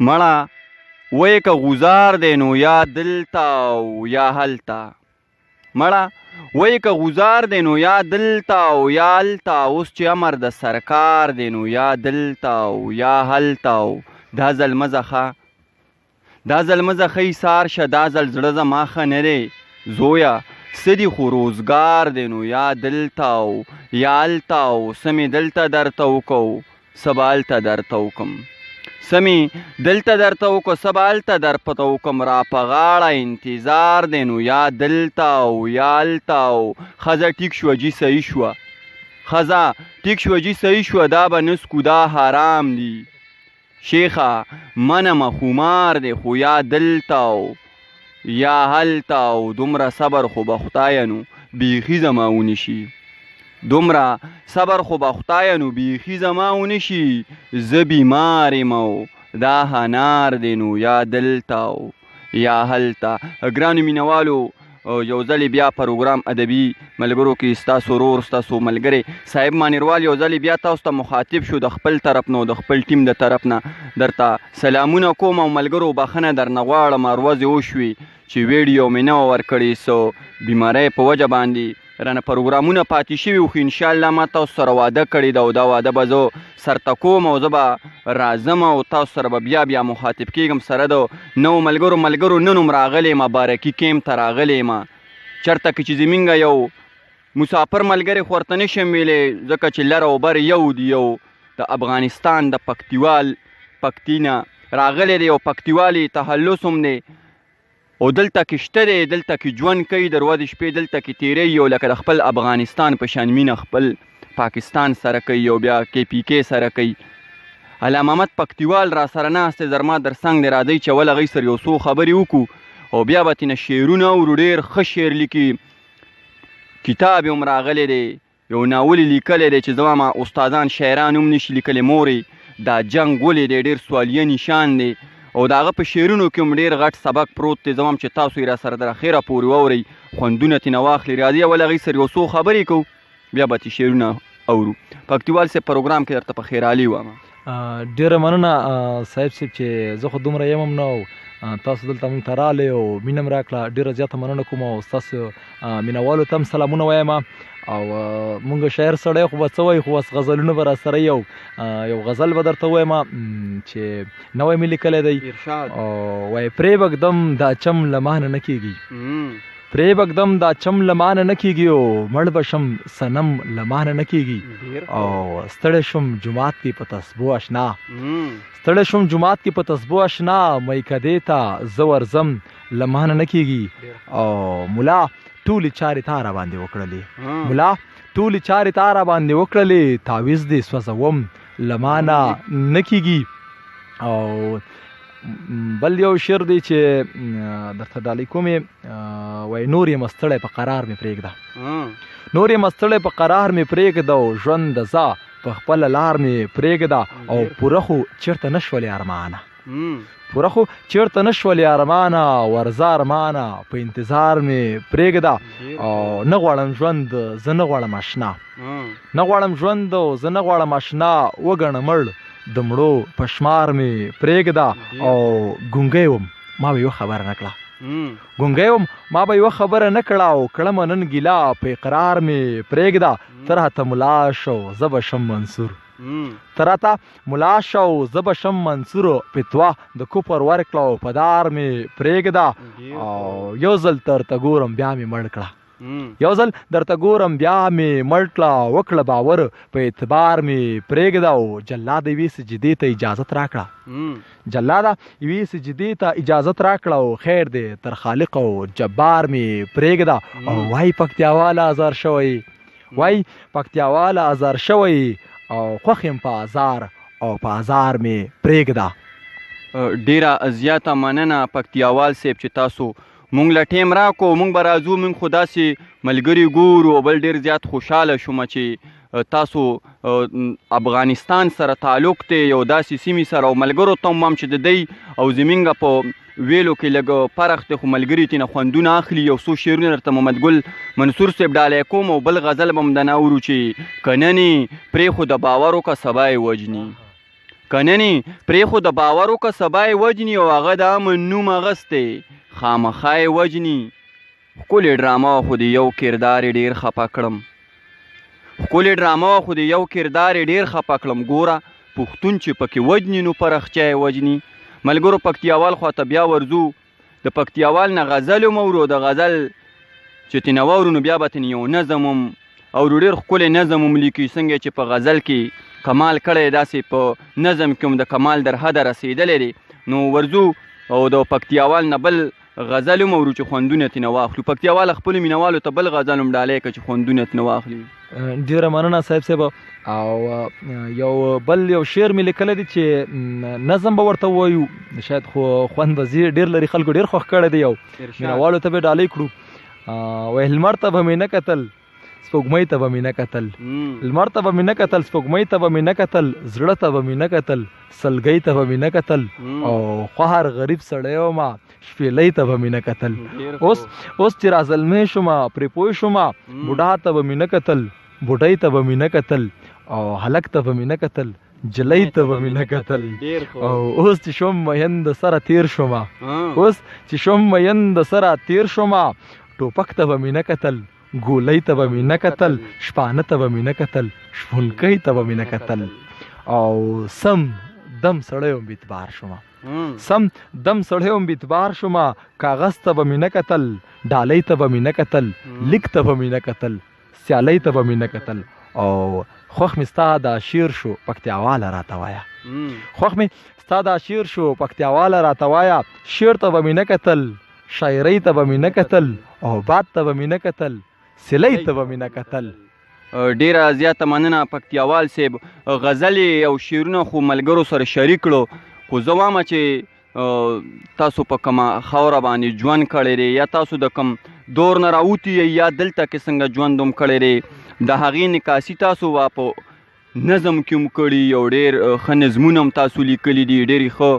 مړه وایې که غوزار دی نو یا دلته او یا هلته مړه وایې که غوزار دی نو یا دلته او یا هلته اوس چې امر د سرکار دی نو یا دلته او یا هلته او دا ځل مه ځه دا ځل مه ځه ښه ایثار شه دا ځل زړه زما ښه نه دی زویه څه دي خو روزګار دی نو یا دلته او یا هلته او څه مې دلته درته وکړو څه به هلته درته وکړم څه مې دلته درته وکړو څه به هلته درپته وکړم را په غاړه انتظار دی نو یا دلته او یا هلته او ښځه ټیک شوه جي صحیح شوه ښځه ټیک شوه جي صحیح شوه دا به نسکو دا حرام دي شیخه منمه خمار دی خو یا دلته او یا هلته او دومره صبر خو به خدایه نو بیخي زما ونشي دومره صبر خو به خدایه نو بیخي زما ونشي زه بیمار یم او دا هنار دی نو یا دلته او یا هلته ګرانو مینوالو یو ځلې بیا پروګرام ادبي ملګرو کې ستاسو ورور ستاسو ملګری صاحب مانیروال یو ځلې بیا تاسو ته مخاطب شو د خپل طرف نه د خپل ټیم د طرف نه درته سلامونه کوم او ملګرو بخښنه درنه غواړم ورځې وشوې چې ویډیو مې نه ورکړې سو بیمارۍ په وجه باندې رانه پروګرامونه پاتې شوي خو انشاءالله ما تاسو سره واده کړی ده او دا واده به زه سرته کوم او زه به راځم او تاسو سره به بیا مخاطب کېږم سره د نو ملګرو نن هم راغلی یم بارکي کیمپ ته راغلی یم چېرته کې چې زمونږ یو مسافر ملګری خو ورته نشم ویلی ځکه چې لر او بر یو دی یو د افغانستان د پکتي نه راغلی دی او پکتیوالي تخلص هم دی او دلته کې شته دی دلته کې ژوند کوي د ورځې شپې دلته کې تیروي او لکه د خپل افغانستان په شان مینه خپل پاکستان سره کوي او بیا KPK سره کوي علامه محمد پکتیوال را سره ناست دی زما در څنګ دی راځئ چې اول هغوی سره یو څو خبرې وکړو او بیا به ترېنه شعرونه اورو ډېر ښه شعر لیکي کتاب یې هم راغلی دی یو ناول یې لیکلی دی چې زما استادان شاعران هم نشي لیکلی مورې دا جنګ ولې دی ډېر سوالیه نشان دی او د هغه په شعرونو کې هم ډېر غټ سبق پروت دی زه هم چې تاسو یې را سره در اخره پورې واورئ خوندونه ترېنه واخلئ راځئ اول هغوی سره یو څو خبرې کوو بیا به ترې شعرونه اورو پکتیوال صاحب پروګرام کې درته په خیرالي وایم ډېره مننه صاحب چې زه خو دومره یم هم نه او تاسو دلته مونږ ته راغلی او مینه م راکړه ډېره زیاته مننه کوم او ستاسو مینوالو ته هم سلامونه وایم او مونږ شاعر سړی خو به څه وایي خو بس غزلونه به را سره یو غزل به درته وایم چې نوی مې لیکلی دی وایي پرې بږدم دا چم له مانه نه کېږي پرې بږدم دا چم له مانه نه کېږي او مړ به شم صنم له مانه نه کېږي او ستړی شم جومات کې په تسبو اشنا ستړی شم جومات کې په تسبو اشنا میکدې ته زه ورځم له مانه نه کېږي او ملا ټولې چارې تا را باندې وکړلې ملا ټولې چارې تا را باندې وکړلې تعویض دې سوځوم له مانه نه کېږي او بل یو شعر دی چې درته ډالۍ کوم وایي نور یم ستړی په قرار مې پرېږده نور یم ستړی په قرار مې پرېږده او ژوند د ځه په خپله لار مې پرېږده او پوره خو چېرته نه شولې ارمانه پوره خو چېرته نه شولې ارمانه ورځه ارمانه په انتظار مې پرېږده او نه غواړم ژوند زه نه غواړم اشنا نه غواړم ژوند او زه نه غواړم اشنا وګڼه مړ د مړو په شمار مې پرېږده او ګونګی وم ما به یوه خبره نه کړه ګونګی وم ما به یوه خبره نه کړه او کړمه نن ګیله په اقرار مې پرېږده ته راته ملا شو زه به شم منصور ته راته ملا شو زه به شم منصور فتوا د کفر ورکړه او په دار مې پرېږده او یو ځل درته ګورم بیا مې مړ کړه یو ځل درته ګورم بیا مې مړ کړه وکړه باور په اعتبار مې پرېږده او جلاده یوې سجدې ته اجازت راکړه جلاده یوې سجدې ته اجازت راکړه او خیر دی تر خالق او جبار مې پرېږده او وایي پکتیاواله ازار شوی وایي پکتیاواله ازار شوی او خوښ یم په ازار او په ازار مې پرېږده ډېره زیاته مننه پکتیاوال صاحب چې تاسو مونږ له ټیم راکو مونږ به راځو مونږ خو داسې ملګري ګورو او بل ډېر زیات خوشحاله شوم چې تاسو افغانستان سره تعلق دی یو داسې سیمې سره او ملګرو ته هم چې د دی او زمونږ په ویلو کې لږ فرق دی خو ملګري ترېنه خوندونه اخلي یو څو شعرونه درته محمد ګل منصور صاحب ډالۍ کوم او بل غزل به هم درنه اورو چې که نن یې پرېښو د باور وکړه سبا یې وجني کننې پرېښو د باور وکړه سبا یې وجني او هغه د امن نوم اغستی خامخا یې وجني ښکلې ډرامه خو د یو کردار یې ډېر خفه کړم ښکلې ډرامه خو د یو کردار یې ډېر خفه کړم ګوره پښتون چې پکې وجني نو پرخچا یې وجني ملګرو پکتیاوال خواته بیا ورځو د پکتیاوال نه غزل ومورو د غزل چې ترې نه واورو نو بیا به ترې یو نظم او ډېر ښکلی نظم هم لیکي څنګه چې په غزل کې کمال کړی داسې په نظم کې هم د کمال در حده رسېدلی دی نو ورځو او د پکتیاوال نه بل غزل ومورو چې خوندونه ترې نه واخلو پکتیاوال خپلو مینوالو ته بل غزل هم ډالۍ کړه چې خوندونه ترې نه واخلي ډیره مننه صاحب او یو بل یو شعر مې لیکلی دی چې نظم به ورته ووایو شاید خو خوند به ډېر لري خلکو ډېر خوښ کړی دی یو مینوالو ته به یې ډالۍ کړو وایي لمر ته به مې نه کتل سپوږمۍ ته به مې نه کتل لمر ته به مې نه کتل سپوږمۍ ته به مې نه کتل زړه ته به مې نه کتل سلګۍ ته به مې نه کتل او خوهر غریب سړی ومه شپېلۍ ته به مې نه کتل اوس چې رازلمی شومه پرې پوه شومه بوډا ته به مې نه کتل بوډۍ ته به مې نه کتل او هلک ته به مې نه کتل جلۍ ته به مې نه کتل او اوس چې شوم مین د سره تیر شومه اوس چې شوم مین د سره تیر شومه ټوپک ته به مې نه کتل ګولۍ ته به مې نه کتل شپانه ته به مې نه کتل شپونکۍ ته به مې نه کتل او سم دم سړی هم بیتبار شومه سم دم سړی هم بیتبار شومه کاغذ ته به مې نه کتل ډالۍ ته به مې نه کتل لیک ته به مې نه کتل سیالۍ ته به مې نه کتل او خوښ مې ستا دا شعر شو پکتیاواله راته وایه خوښ مې ستا دا شعر شو پکتیاواله راته وایه شعر ته به مې نه کتل شاعرۍ ته به مې نه کتل او باد ته به مې نه کتل سلی ته به مې نه کتل ډیره زیاته مننه پکتیاوال صاحب غزلې او شعرونه خو ملګرو سره شریک کړو خو زه وایم چې تاسو په کومه خاوره باندې ژوند کړی دی یا تاسو د کوم دور نه راوتي یا دلته کې څنګه ژوند هم کړی دی د هغې نکاسي تاسو په نظم کې هم کړي یو ډېر ښه نظمونه هم تاسو لیکلي دي ډېرې ښه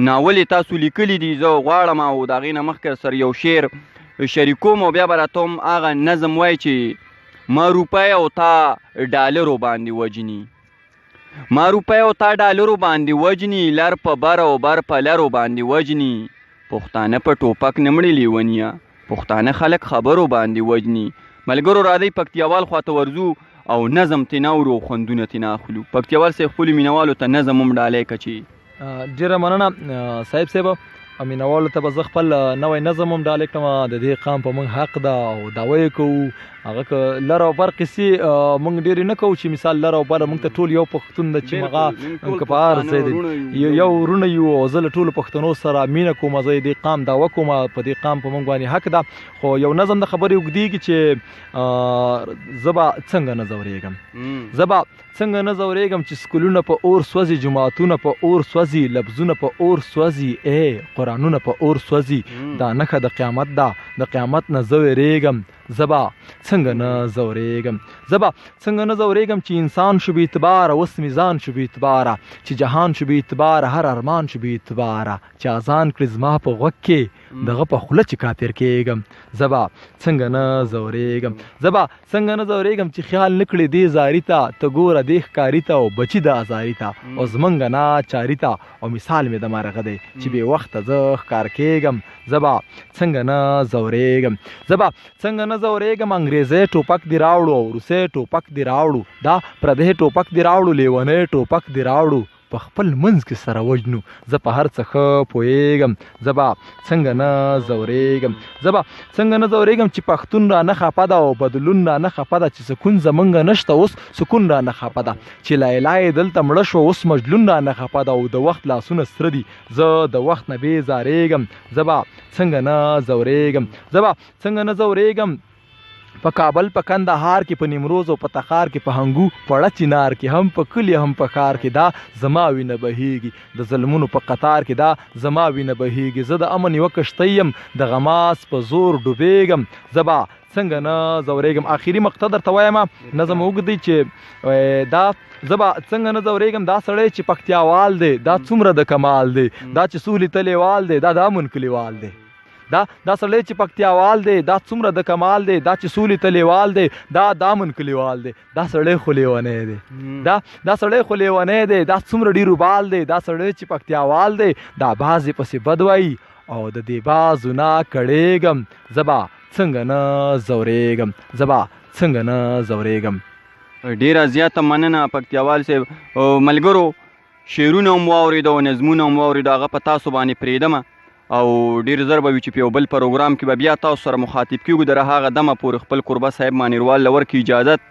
ناولې تاسو لیکلي دي زه غواړم او د هغې نه مخکې سره یو شعر شریکوم او بیا به راته هم هغه نظم وایي چې ما روپۍ او تا ډالرو باندې وجني ما روپۍ او تا ډالرو باندې وجني لر په بر او بر په لرو باندې وجني پښتانه په ټوپک نه مړي لیونیه پښتانه خلک خبرو باندې وجني ملګرو راځئ پکتیاوال خواته ورځو او نظم ترې نه اورو او خوندونه ترې نه اخلو پکتیاوال صاحب خپلو مینوالو ته نظم هم ډالۍ کړه چې ډېره مننه صاحب مینوالو ته به زه خپل نوی نظم هم ډالۍ کړم د دې قام په موږ حق ده او دعوه یې کوو هغه که لر او بر قصې موږ ډېرې نه کوو چې مثال لر او بر موږ ته ټول یو پښتون ده چې هغه که په هر ځای دی یو وروڼه یو او زه له ټولو پښتنو سره مینه کوم زه یې دې قام دعوه کوم په دې قام په موږ باندې حق ده خو یو نظم د خبرې اوږدېږي چې زه به څنګه نه ځورېږم زه به څنګه نه ځورېږم چې سکولونه په اور سوځي جوماتونه په اور سوځي لفظونه په اور سوځي قرآنونه په اور سوځي دا نښه د قیامت ده د قیامت نه زه وېرېږم زه به څنګه نه ځورېږم زه به څنګه نه ځورېږم چې انسان شو بې اعتباره اوس میزان شو بې اعتباره چې جهان شو بې اعتباره هر ارمان شو بې اعتباره چې اذان کړي زما په غوږ کې دغه په خوله چې کافر کېږم زه به څنګه نه ځورېږم زه به څنګه نه ځورېږم چې خیال نه کړې دې زاري ته ته ګوره دې ښکاري ته او بچي د ازاري ته او زمونږ ناچاري ته او مثال مې د مرغه دی چې بې وخته زه ښکار کېږم زه به څنګه نه ځورېږم زه به څنګه نه ځورېږم انګریزی ټوپک دې راوړو او روسۍ ټوپک دې راوړو دا پردی ټوپک دې راوړو لیونی ټوپک دې راوړو په خپل منځ کې سره وژنو زه په هر څه ښه پوهېږم زه به څنګه نه ځورېږم زه به څنګه نه ځورېږم چې پښتون را نه خفه ده او بدلون را نه خفه ده چې سکون زمونږ نشته اوس سکون را نه خفه ده چې لیلا یې دلته مړه شوه اوس مجلون را نه خفه ده او د وخت لاسونه سره دي زه د وخت نه بېزارېږم زه به څنګه نه ځورېږم زه به څنګه نه ځورېږم په کابل په کندهار کې په نیمروز او په تخار کې په هنګو په ړه چنار کې هم په کلي هم په ښار کې دا زما وینه بهیږي د ظلمونو په قطار کې دا زما وینه بهیږي زه د امن یوه کښتۍ یم د غماس په زور ډوبېږم زه به څنګه نه ځورېږم آخري مقطع درته وایم نظم اوږد دی چې دا زه به څنګه نه ځورېږم دا سړی چې پکتیاوال دی دا څومره د کمال دی دا چې سولې تلیوال دی دا د امن کلیوال دی دا سړی چې پکتیاوال دی دا څومره د کمال دی دا چې سولې تلیوال دی دا دامن کلیوال دی دا سړی خو لیونی دی دا سړی خو لیونی دی دا څومره ډېر وبال دی دا سړی چې پکتیاوال دی دا بازې پسې بد وایي او د دې بازو نه کړېږم زه به څنګه نه ځورېږم زه به څنګه نه ځورېږم. ډیره زیاته مننه پکتیاوال صاحب. ملګرو شعرونه هم واورېده او نظمونه هم واورېده هغه په تاسو باندې پرېږدمه او ډېر زر به وي چې په یو بل پروګرام کې به بیا تاسو سره مخاطب کېږو. د هغه دمه پورې خپل قربه صاحب مانیروال له ورکړي اجازت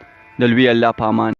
د لوی الله په امان.